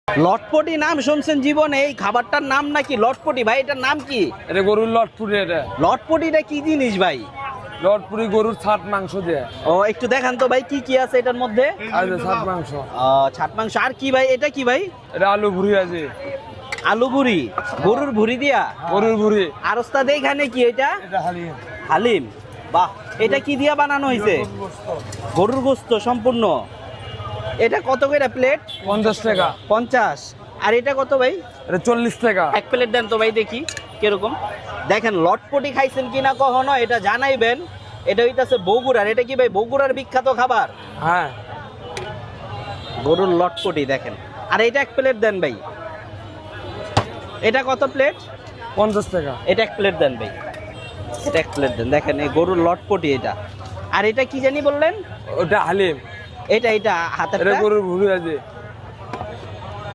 লটপটি নাম শুনছেন জীবনে? এই খাবারটার নাম নাকি লটপটি ভাই? এটার নাম কি? এটা গরুর লটপুরি। এটা লটপটিটা কি জিনিস ভাই? লটপুরি গরুর ছাট মাংস দিয়ে। ও একটু দেখান তো ভাই কি কি আছে এটার মধ্যে। আর যে ছাট মাংস। ছাট মাংস আর কি ভাই? এটা কি ভাই? এটা আলু ভুড়ি আছে। আলু ভুড়ি, গরুর ভুড়ি দিয়া? গরুর ভুড়ি। আর ওস্তাদ এইখানে কি এটা? এটা হালিম। হালিম, বাহ। এটা কি দিয়া বানানো হয়েছে? গরুর গোস্ত সম্পূর্ণ। এটা কত করে প্লেট? 50 টাকা। 50। আর এটা কত ভাই? এটা 40 টাকা। এক প্লেট দেন তো ভাই দেখি কিরকম। দেখেন লটপটি খাইছেন কিনা কখনো এটা জানাইবেন। এটা হইতাছে বগুড়ার। এটা কি ভাই বগুড়ার বিখ্যাত খাবার? হ্যাঁ। গরুর লটপটি দেখেন। আর এটা এক প্লেট দেন ভাই। এটা কত প্লেট? 50 টাকা। এটা এক প্লেট দেন ভাই। এটা এক প্লেট দেন। দেখেন এই গরুর লটপটি এটা। আর এটা কি জানি বললেন? ওটা হালিম। এটা এটা হাতেরটা? গরুর ভুড়ি আছে।